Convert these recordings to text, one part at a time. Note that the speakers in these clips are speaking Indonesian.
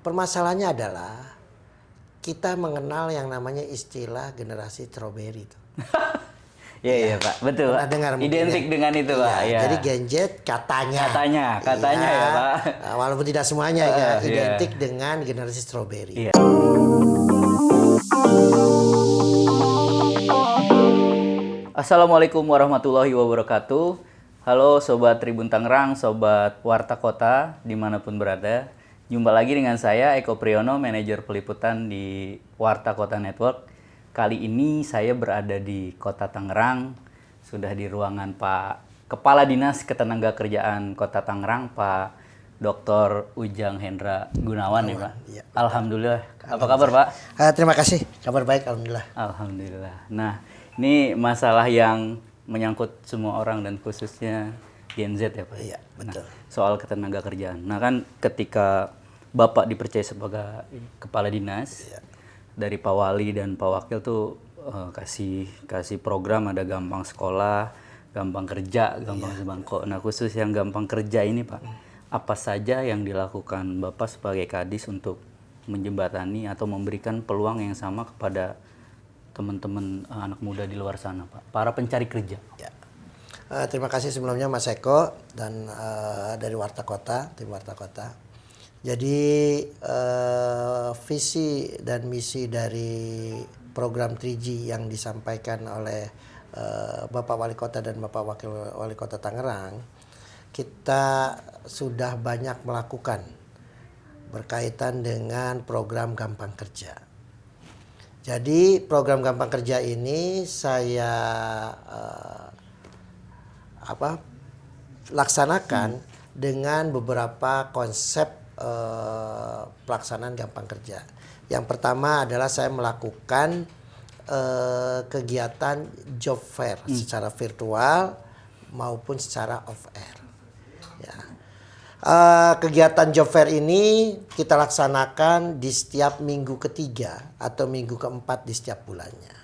permasalahannya adalah kita mengenal yang namanya istilah generasi strawberry itu. Iya Pak, betul. Pernah dengar mungkin, identik dengan itu Pak. Ya, Ya. jadi Gen Z katanya ya Pak. walaupun tidak semuanya ya identik dengan generasi strawberry. Iya. Assalamualaikum warahmatullahi wabarakatuh. Halo Sobat Tribun Tangerang, Sobat Warta Kota, dimanapun berada. Jumpa lagi dengan saya, Eko Priyono, manajer peliputan di Warta Kota Network. Kali ini saya berada di Kota Tangerang, sudah di ruangan Pak Kepala Dinas Ketenagakerjaan Kota Tangerang, Pak Dr. Ujang Hendra Gunawan ya Pak. Ya, Alhamdulillah. Apa kabar Pak? Terima kasih, kabar baik alhamdulillah. Alhamdulillah. Nah, ini masalah yang menyangkut semua orang dan khususnya Gen Z ya Pak. Iya, betul. Nah, soal ketenagakerjaan. Nah kan ketika Bapak dipercaya sebagai kepala dinas, dari Pak Wali dan Pak Wakil tuh kasih program, ada gampang sekolah, gampang kerja, gampang sembako. Nah khusus yang gampang kerja ini Pak, apa saja yang dilakukan Bapak sebagai kadis untuk menjembatani atau memberikan peluang yang sama kepada teman-teman anak muda di luar sana Pak, para pencari kerja? Ya. Terima kasih sebelumnya Mas Eko dan dari Warta Kota, tim Warta Kota. Jadi visi dan misi dari program 3G yang disampaikan oleh Bapak Wali Kota dan Bapak Wakil Wali Kota Tangerang, kita sudah banyak melakukan berkaitan dengan program Gampang Kerja. Jadi program Gampang Kerja ini saya laksanakan dengan beberapa konsep pelaksanaan Gampang Kerja. Yang pertama adalah saya melakukan kegiatan job fair secara virtual maupun secara off air. Ya. Kegiatan job fair ini kita laksanakan di setiap minggu ketiga atau minggu keempat di setiap bulannya.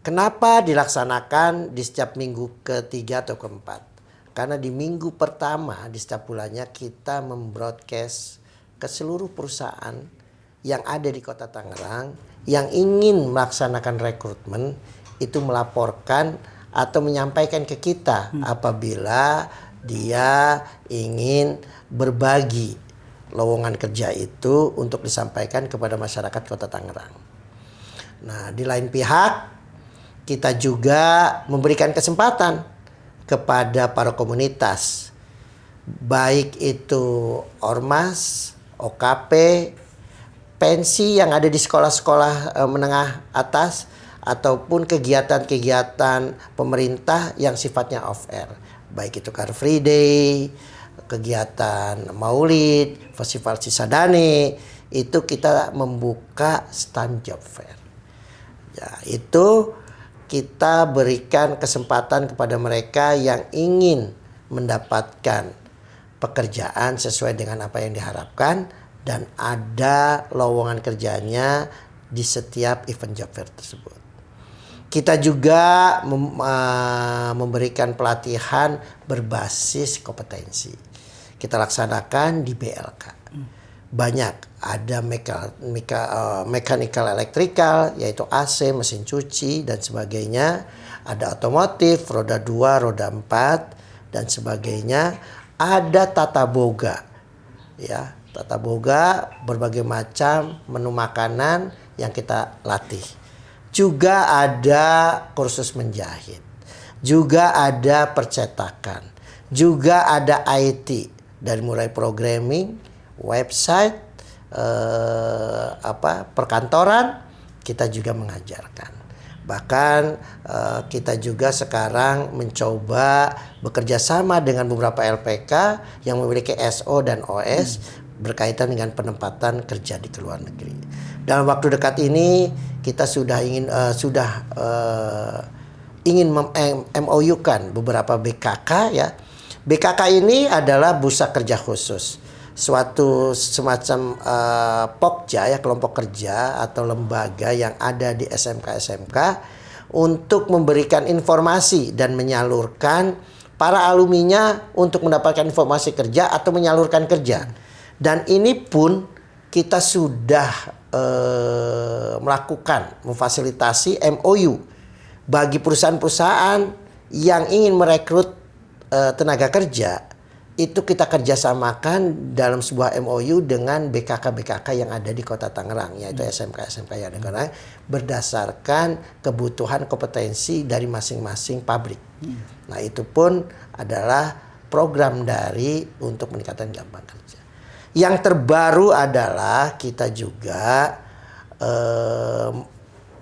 Kenapa dilaksanakan di setiap minggu ketiga atau keempat? Karena di minggu pertama di setiap bulannya kita membroadcast ke seluruh perusahaan yang ada di Kota Tangerang yang ingin melaksanakan rekrutmen, itu melaporkan atau menyampaikan ke kita apabila dia ingin berbagi lowongan kerja itu untuk disampaikan kepada masyarakat Kota Tangerang. Nah, di lain pihak kita juga memberikan kesempatan kepada para komunitas, baik itu ormas, OKP, pensi yang ada di sekolah-sekolah menengah atas, ataupun kegiatan-kegiatan pemerintah yang sifatnya off air, baik itu Car Free Day, kegiatan Maulid, Festival Cisadane, itu kita membuka stand job fair. Ya, itu kita berikan kesempatan kepada mereka yang ingin mendapatkan pekerjaan sesuai dengan apa yang diharapkan dan ada lowongan kerjanya di setiap event job fair tersebut. Kita juga memberikan pelatihan berbasis kompetensi. Kita laksanakan di BLK. Banyak, ada mechanical electrical, yaitu AC, mesin cuci dan sebagainya, ada otomotif, roda 2, roda 4 dan sebagainya, ada tata boga, ya, tata boga berbagai macam menu makanan yang kita latih. Juga ada kursus menjahit, juga ada percetakan, juga ada IT, dari mulai programming, website, perkantoran, kita juga mengajarkan. Bahkan kita juga sekarang mencoba bekerja sama dengan beberapa LPK yang memiliki SO dan OS berkaitan dengan penempatan kerja di luar negeri. Dalam waktu dekat ini kita sudah ingin MOU-kan beberapa BKK ya. BKK ini adalah Bursa Kerja Khusus, suatu semacam pokja ya, kelompok kerja atau lembaga yang ada di SMK-SMK untuk memberikan informasi dan menyalurkan para alumninya untuk mendapatkan informasi kerja atau menyalurkan kerja. Dan ini pun kita sudah melakukan memfasilitasi MOU bagi perusahaan-perusahaan yang ingin merekrut tenaga kerja. Itu kita kerjasamakan dalam sebuah MOU dengan BKK-BKK yang ada di Kota Tangerang, yaitu SMK-SMK yang ada di Tangerang, berdasarkan kebutuhan kompetensi dari masing-masing pabrik. Nah, itu pun adalah program dari untuk meningkatkan gampang kerja. Yang terbaru adalah kita juga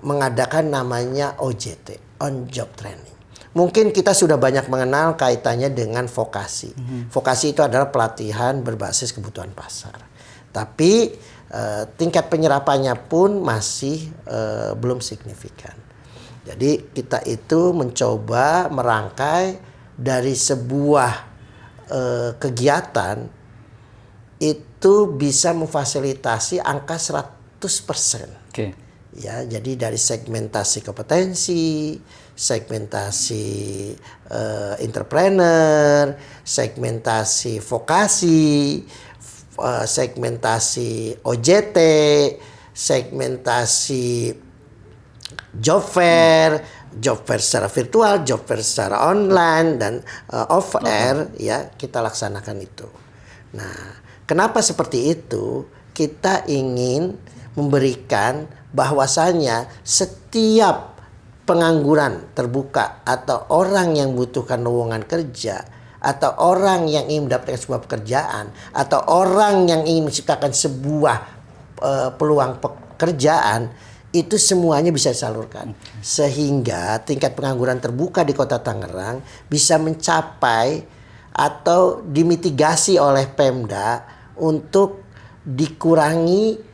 mengadakan namanya OJT, on job training. Mungkin kita sudah banyak mengenal kaitannya dengan vokasi. Vokasi itu adalah pelatihan berbasis kebutuhan pasar. Tapi tingkat penyerapannya pun masih belum signifikan. Jadi kita itu mencoba merangkai dari sebuah kegiatan itu bisa memfasilitasi angka 100%. Oke. Ya, jadi dari segmentasi kompetensi, segmentasi entrepreneur, segmentasi vokasi, segmentasi OJT, segmentasi job fair secara virtual, job fair secara online dan off air, ya kita laksanakan itu. Nah, kenapa seperti itu? Kita ingin memberikan bahwasanya setiap pengangguran terbuka atau orang yang membutuhkan lowongan kerja atau orang yang ingin mendapatkan sebuah pekerjaan atau orang yang ingin menciptakan sebuah peluang pekerjaan, itu semuanya bisa disalurkan sehingga tingkat pengangguran terbuka di Kota Tangerang bisa mencapai atau dimitigasi oleh Pemda untuk dikurangi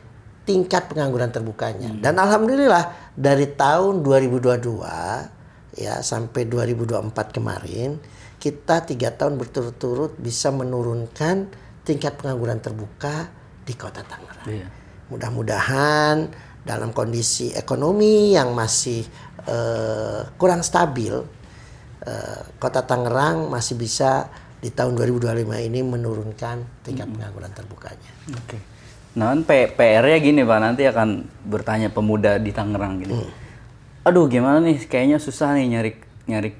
tingkat pengangguran terbukanya. Dan alhamdulillah dari tahun 2022 ya sampai 2024 kemarin kita 3 tahun berturut-turut bisa menurunkan tingkat pengangguran terbuka di Kota Tangerang. Iya. Mudah-mudahan dalam kondisi ekonomi yang masih kurang stabil, Kota Tangerang masih bisa di tahun 2025 ini menurunkan tingkat pengangguran terbukanya. Oke. Nah, kan PR-nya gini Pak, nanti akan bertanya pemuda di Tangerang gitu. Aduh, gimana nih? Kayaknya susah nih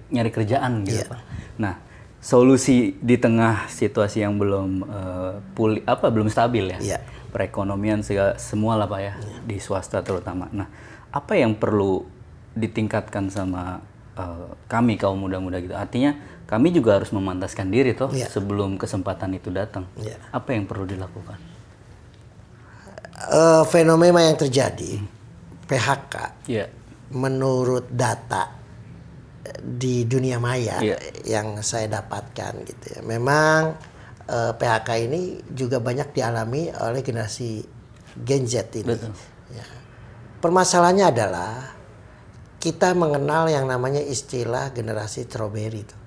nyari kerjaan gitu, Pak. Nah, solusi di tengah situasi yang belum belum stabil ya. Perekonomian semua lah Pak ya, di swasta terutama. Nah, apa yang perlu ditingkatkan sama kami kaum muda-muda gitu? Artinya kami juga harus memantaskan diri toh sebelum kesempatan itu datang. Apa yang perlu dilakukan? Fenomena yang terjadi PHK menurut data di dunia maya yang saya dapatkan gitu ya, memang PHK ini juga banyak dialami oleh generasi Gen Z ini. Ya. Permasalahannya adalah kita mengenal yang namanya istilah generasi strawberry itu.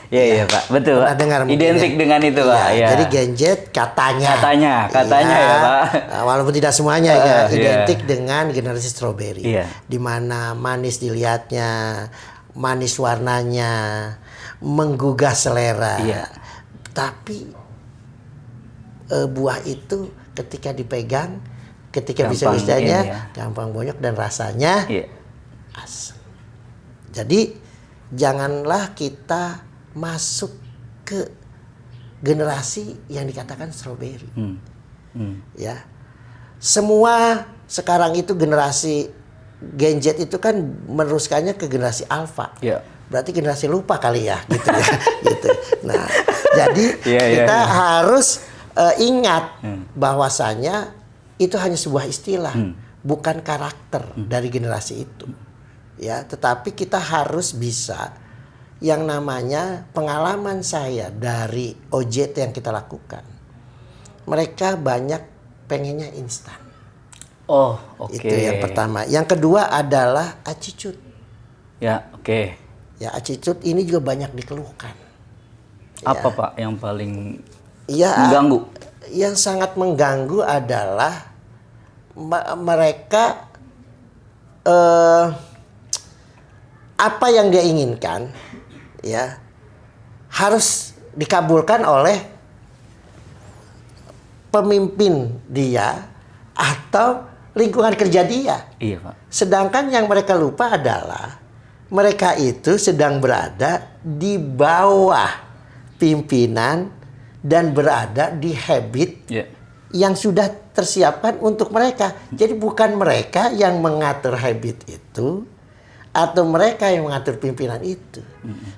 Iya Pak, betul Pak. Identik dengan itu Pak. Ya. Jadi Gen Z katanya ya Pak. Walaupun tidak semuanya identik dengan generasi strawberry. Di mana manis dilihatnya, manis warnanya, menggugah selera. Tapi buah itu ketika dipegang, ketika bisa-bisanya gampang bonyok dan rasanya asam. Jadi janganlah kita masuk ke generasi yang dikatakan strawberry. Ya, semua sekarang itu generasi Gen Z itu kan meneruskannya ke generasi Alpha. Berarti generasi lupa kali ya, gitu ya. Gitu. Nah, jadi kita harus ingat bahwasanya itu hanya sebuah istilah, bukan karakter dari generasi itu. Ya, tetapi kita harus bisa yang namanya pengalaman saya dari OJT yang kita lakukan. Mereka banyak pengennya instan. Itu yang pertama. Yang kedua adalah attitude. Ya, attitude ini juga banyak dikeluhkan. Apa Pak yang paling mengganggu? Yang sangat mengganggu adalah mereka apa yang dia inginkan ya harus dikabulkan oleh pemimpin dia atau lingkungan kerja dia. Iya, Pak. Sedangkan yang mereka lupa adalah mereka itu sedang berada di bawah pimpinan dan berada di habit Iya. yang sudah tersiapkan untuk mereka. Jadi bukan mereka yang mengatur habit itu atau mereka yang mengatur pimpinan itu,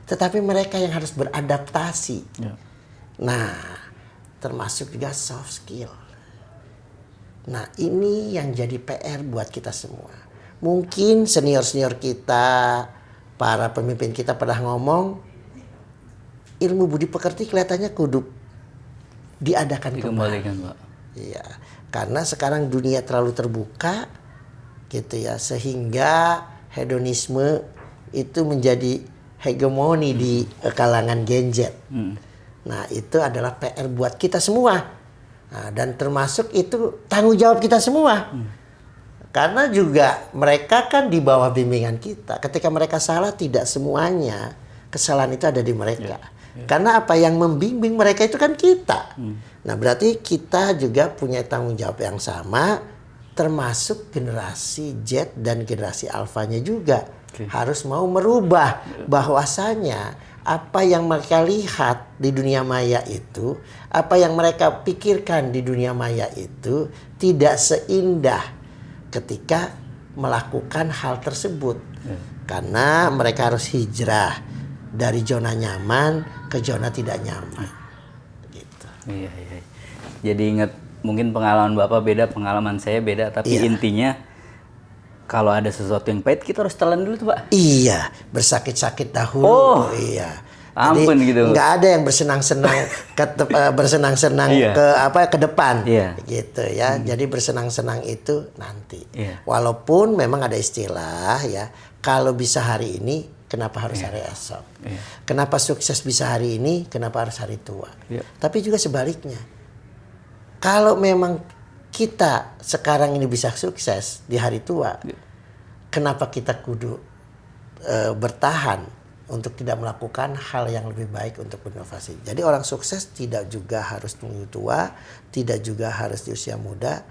tetapi mereka yang harus beradaptasi. Iya. Nah, termasuk juga soft skill. Nah, ini yang jadi PR buat kita semua. Mungkin senior-senior kita, para pemimpin kita pernah ngomong, ilmu budi pekerti kelihatannya kudu diadakan kembali. Dikembalikan, Pak. Iya, karena sekarang dunia terlalu terbuka, gitu ya, sehingga hedonisme itu menjadi hegemoni di kalangan Gen Z. Nah, itu adalah PR buat kita semua. Nah, dan termasuk itu tanggung jawab kita semua. Karena juga mereka kan di bawah bimbingan kita. Ketika mereka salah, tidak semuanya kesalahan itu ada di mereka. Karena apa yang membimbing mereka itu kan kita. Nah, berarti kita juga punya tanggung jawab yang sama, termasuk generasi Z dan generasi Alfanya juga. Harus mau merubah bahwasanya apa yang mereka lihat di dunia maya itu, apa yang mereka pikirkan di dunia maya itu tidak seindah ketika melakukan hal tersebut. Karena mereka harus hijrah dari zona nyaman ke zona tidak nyaman. Gitu. Iya. Jadi ingat, mungkin pengalaman Bapak beda, pengalaman saya beda, tapi intinya kalau ada sesuatu yang pahit kita harus telan dulu tuh, Pak. Iya, bersakit-sakit dahulu. Oh, iya. Ampun jadi, gitu. Nggak ada yang bersenang-senang bersenang-senang ke depan, gitu ya. Jadi bersenang-senang itu nanti. Walaupun memang ada istilah ya, kalau bisa hari ini, kenapa harus hari esok? Kenapa sukses bisa hari ini, kenapa harus hari tua? Tapi juga sebaliknya, kalau memang kita sekarang ini bisa sukses di hari tua, kenapa kita kudu bertahan untuk tidak melakukan hal yang lebih baik untuk berinovasi? Jadi orang sukses tidak juga harus tunggu tua, tidak juga harus di usia muda,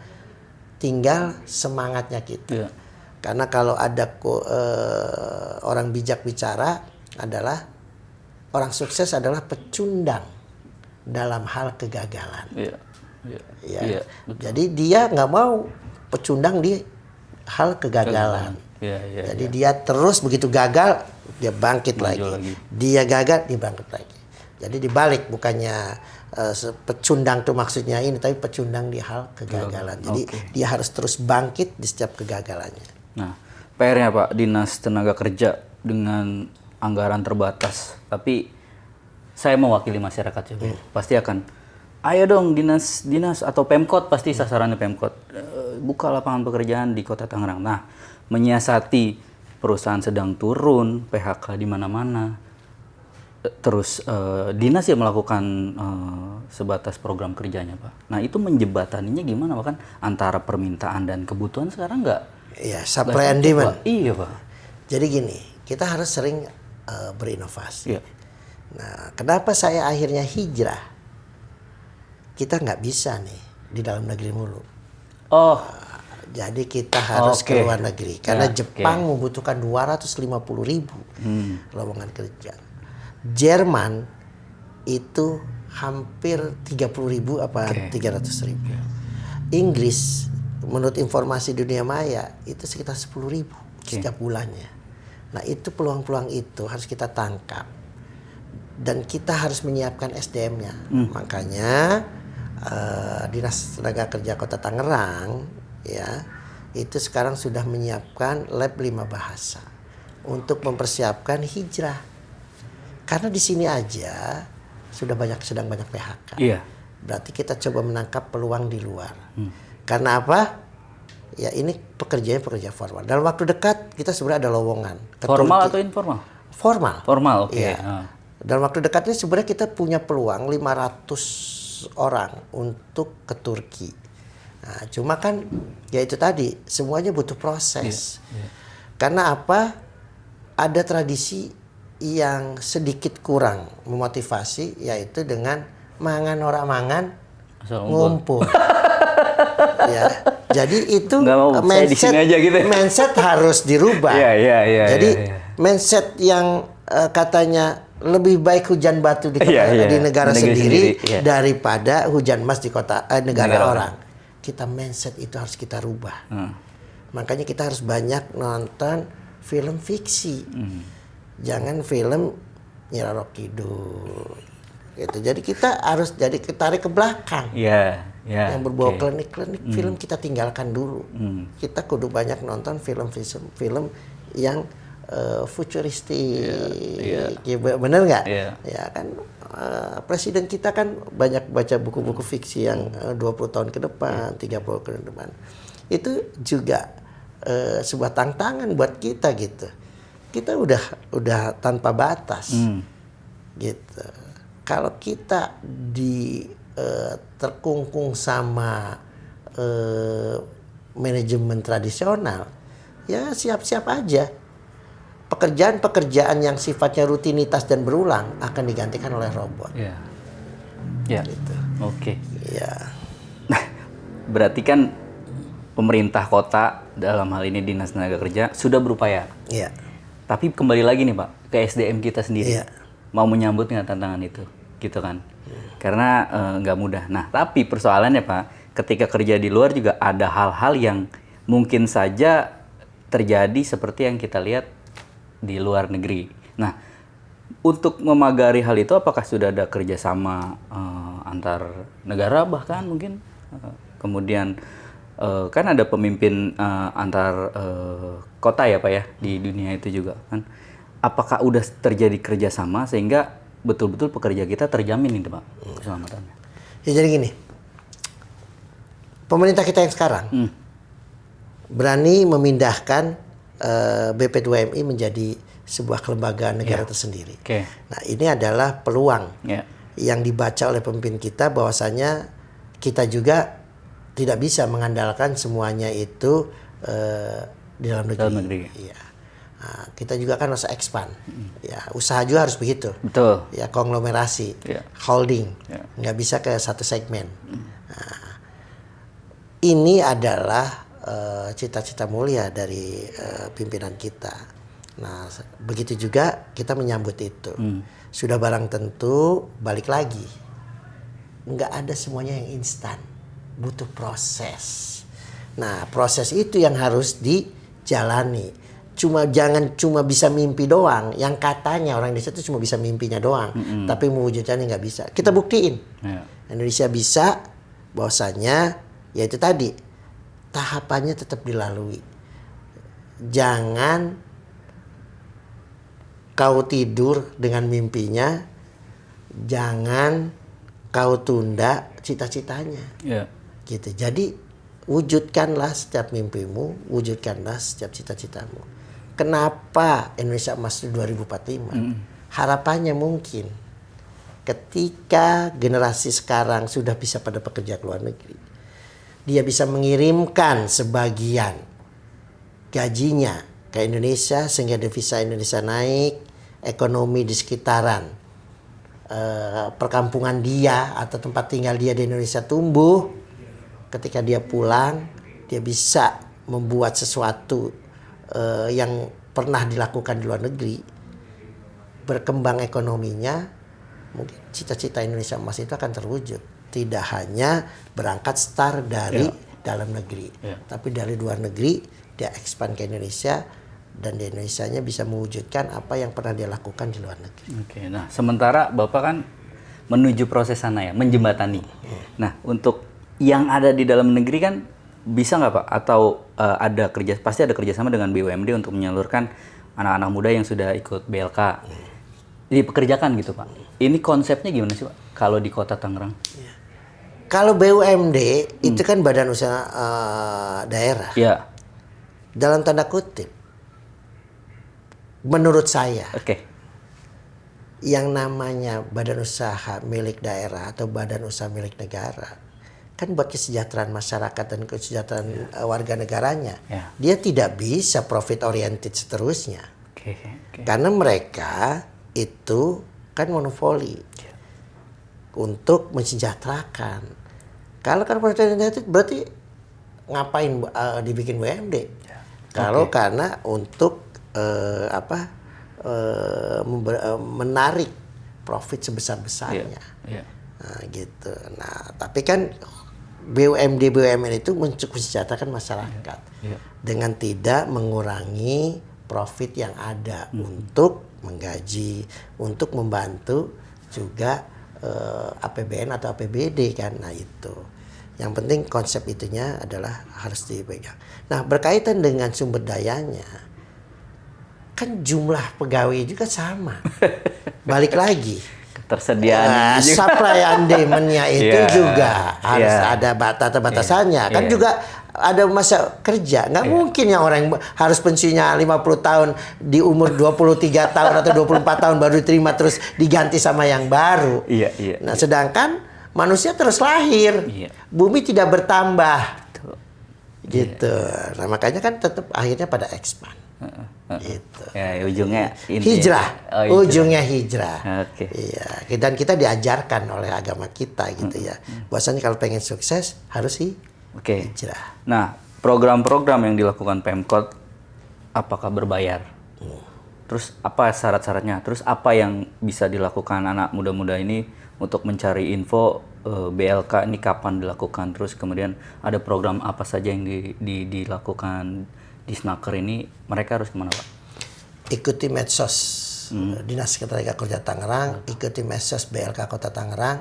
tinggal semangatnya kita. Karena kalau ada orang bijak bicara adalah orang sukses adalah pecundang dalam hal kegagalan. Jadi dia nggak mau pecundang di hal kegagalan. Jadi dia terus begitu gagal dia bangkit lagi. Dia gagal dia bangkit lagi. Jadi dibalik, bukannya pecundang tuh maksudnya ini, tapi pecundang di hal kegagalan. Jadi dia harus terus bangkit di setiap kegagalannya. Nah, PR-nya Pak, Dinas Tenaga Kerja dengan anggaran terbatas, tapi saya mewakili masyarakat juga, pasti akan, ayo dong dinas atau Pemkot, pasti sasarannya Pemkot, buka lapangan pekerjaan di Kota Tangerang. Nah, menyiasati perusahaan sedang turun, PHK di mana-mana, terus dinas yang melakukan sebatas program kerjanya, Pak. Nah, itu menjembataninya gimana, Pak? Kan antara permintaan dan kebutuhan sekarang nggak? Iya, supply and demand. Iya, Pak. Jadi gini, kita harus sering berinovasi. Nah, kenapa saya akhirnya hijrah? Kita nggak bisa nih di dalam negeri mulu. Jadi kita harus ke luar negeri. Karena Jepang membutuhkan 250.000 lowongan kerja. Jerman itu hampir 30.000 apa 300.000. Inggris menurut informasi dunia maya itu sekitar 10.000 setiap bulannya. Nah, itu peluang-peluang itu harus kita tangkap dan kita harus menyiapkan SDM-nya. Makanya Dinas Tenaga Kerja Kota Tangerang ya itu sekarang sudah menyiapkan lab 5 bahasa untuk mempersiapkan hijrah. Karena di sini aja sedang banyak PHK. Berarti kita coba menangkap peluang di luar. Karena apa? Ya ini pekerja formal. Dalam waktu dekat kita sebenarnya ada lowongan. Formal atau informal? Formal. Formal, oke. Ya. Dalam waktu dekat ini sebenarnya kita punya peluang 500 orang untuk ke Turki. Nah, cuma kan ya itu tadi semuanya butuh proses. Karena apa? Ada tradisi yang sedikit kurang memotivasi, yaitu dengan mangan ora mangan Soal ngumpul. Ya, jadi itu Nggak mau, saya di sini aja gitu ya. mindset harus dirubah. Iya. Jadi iya. mindset yang katanya lebih baik hujan batu di, Iya. di negara Di negeri sendiri iya. daripada hujan emas di negara Negara orang. Kita mindset itu harus kita rubah. Hmm. Makanya kita harus banyak nonton film fiksi. Jangan film Nyirarok Kidul. Gitu. Jadi kita harus jadi ketarik ke belakang. Iya. Yang berbau klinik-klinik film kita tinggalkan dulu. Kita kudu banyak nonton film yang futuristik. Ya, bener nggak? Ya kan presiden kita kan banyak baca buku-buku fiksi yang 20 tahun ke depan, 30 ke depan. Itu juga sebuah tantangan buat kita gitu. Kita udah tanpa batas. Gitu. Kalau kita terkungkung sama manajemen tradisional, ya siap-siap aja. Pekerjaan-pekerjaan yang sifatnya rutinitas dan berulang akan digantikan oleh robot. Iya. Ya. Gitu. Oke. Ya. Nah, berarti kan pemerintah kota dalam hal ini Dinas Tenaga Kerja sudah berupaya. Iya. Tapi kembali lagi nih Pak ke SDM kita sendiri. Iya. Mau menyambut nggak tantangan itu, gitu kan? Karena nggak mudah. Nah, tapi persoalannya Pak, ketika kerja di luar juga ada hal-hal yang mungkin saja terjadi seperti yang kita lihat di luar negeri. Nah, untuk memagari hal itu, apakah sudah ada kerjasama antar negara bahkan mungkin? Kemudian kan ada pemimpin antar kota ya Pak ya di dunia itu juga kan. Apakah udah terjadi kerjasama sehingga betul-betul pekerja kita terjamin ini Pak keselamatannya? Ya jadi gini, pemerintah kita yang sekarang berani memindahkan BP2MI menjadi sebuah kelembagaan negara tersendiri. Nah ini adalah peluang yang dibaca oleh pemimpin kita bahwasanya kita juga tidak bisa mengandalkan semuanya itu di dalam negeri. Iya. Nah, kita juga kan harus expand. Ya, usaha juga harus begitu. Betul. Ya, konglomerasi, holding, nggak bisa ke satu segmen. Nah, ini adalah cita-cita mulia dari pimpinan kita. Nah, begitu juga kita menyambut itu. Sudah barang tentu balik lagi. Nggak ada semuanya yang instan, butuh proses. Nah, proses itu yang harus dijalani. Jangan cuma bisa mimpi doang. Yang katanya orang Indonesia itu cuma bisa mimpinya doang, tapi mewujudkannya nggak bisa. Kita buktiin. Indonesia bisa, bahwasanya yaitu tadi tahapannya tetap dilalui. Jangan kau tidur dengan mimpinya, jangan kau tunda cita-citanya. Gitu. Jadi wujudkanlah setiap mimpimu, wujudkanlah setiap cita-citamu. Kenapa Indonesia Emas 2045? Harapannya mungkin ketika generasi sekarang sudah bisa pada bekerja ke luar negeri, dia bisa mengirimkan sebagian gajinya ke Indonesia sehingga devisa Indonesia naik, ekonomi di sekitaran perkampungan dia atau tempat tinggal dia di Indonesia tumbuh. Ketika dia pulang, dia bisa membuat sesuatu yang pernah dilakukan di luar negeri, berkembang ekonominya, mungkin cita-cita Indonesia Emas itu akan terwujud. Tidak hanya berangkat start dari dalam negeri, tapi dari luar negeri dia expand ke Indonesia dan di Indonesianya bisa mewujudkan apa yang pernah dia lakukan di luar negeri. Oke, nah sementara Bapak kan menuju proses sana ya, menjembatani. Nah untuk yang ada di dalam negeri kan bisa nggak Pak? Atau pasti ada kerjasama dengan BUMD untuk menyalurkan anak-anak muda yang sudah ikut BLK dipekerjakan gitu Pak. Ini konsepnya gimana sih Pak? Kalau di Kota Tangerang? Kalau BUMD itu kan badan usaha daerah. Iya. Dalam tanda kutip, menurut saya, yang namanya badan usaha milik daerah atau badan usaha milik negara, kan buat kesejahteraan masyarakat dan kesejahteraan warga negaranya. Dia tidak bisa profit oriented seterusnya. Karena mereka itu kan monopoli untuk mensejahterakan. Kalau corporate identity berarti ngapain dibikin BUMD? Kalau karena untuk menarik profit sebesar-besarnya. Nah, gitu. Nah, tapi kan BUMN itu mensejahterakan masyarakat dengan tidak mengurangi profit yang ada untuk menggaji, untuk membantu juga APBN atau APBD kan. Nah, itu. Yang penting konsep itunya adalah harus dipegang. Nah, berkaitan dengan sumber dayanya, kan jumlah pegawai juga sama. Balik lagi. Ketersediaan supply and demand-nya itu juga harus ada batas-batasannya. Kan juga ada masa kerja. Nggak mungkin yang orang harus pensiunnya 50 tahun di umur 23 tahun atau 24 tahun baru diterima terus diganti sama yang baru. Nah, sedangkan manusia terus lahir. Bumi tidak bertambah. Gitu. Nah, makanya kan tetap akhirnya pada expand. Gitu. Ya, ujungnya hijrah. Ujungnya hijrah. Iya. Dan kita diajarkan oleh agama kita gitu ya. Bahwasanya kalau pengen sukses harus hijrah. Nah, program-program yang dilakukan Pemkot apakah berbayar? Terus apa syarat-syaratnya? Terus apa yang bisa dilakukan anak muda-muda ini untuk mencari info BLK ini kapan dilakukan? Terus kemudian ada program apa saja yang dilakukan di Snaker ini, mereka harus kemana, Pak? Ikuti medsos Dinas Ketenagakerjaan Tangerang, ikuti medsos BLK Kota Tangerang,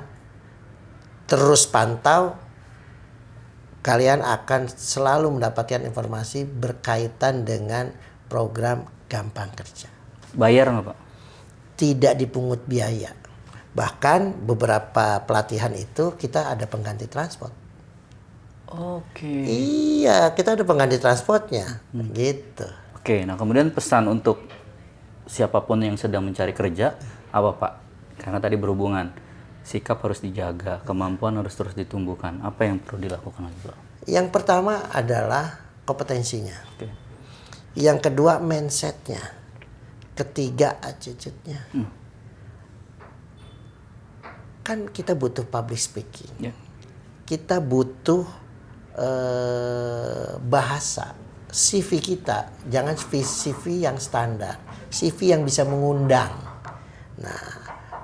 terus pantau, kalian akan selalu mendapatkan informasi berkaitan dengan program Gampang Kerja. Bayar nggak, Pak? Tidak dipungut biaya. Bahkan beberapa pelatihan itu kita ada pengganti transport. Iya, kita ada pengganti transportnya, gitu. Nah kemudian pesan untuk siapapun yang sedang mencari kerja, apa Pak? Karena tadi berhubungan, sikap harus dijaga, kemampuan harus terus ditumbuhkan. Apa yang perlu dilakukan lagi, Pak? Yang pertama adalah kompetensinya. Yang kedua mindsetnya. Ketiga attitude-nya. Kan kita butuh public speaking. Kita butuh bahasa. CV kita jangan CV yang standar, CV yang bisa mengundang. Nah,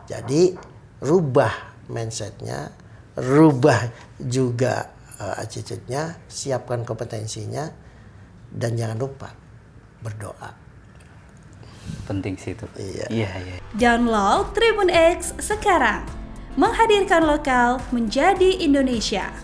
jadi rubah mindsetnya, rubah juga attitude-nya, siapkan kompetensinya, dan jangan lupa berdoa. Penting sih itu. Iya. Download Tribun X sekarang, menghadirkan lokal menjadi Indonesia.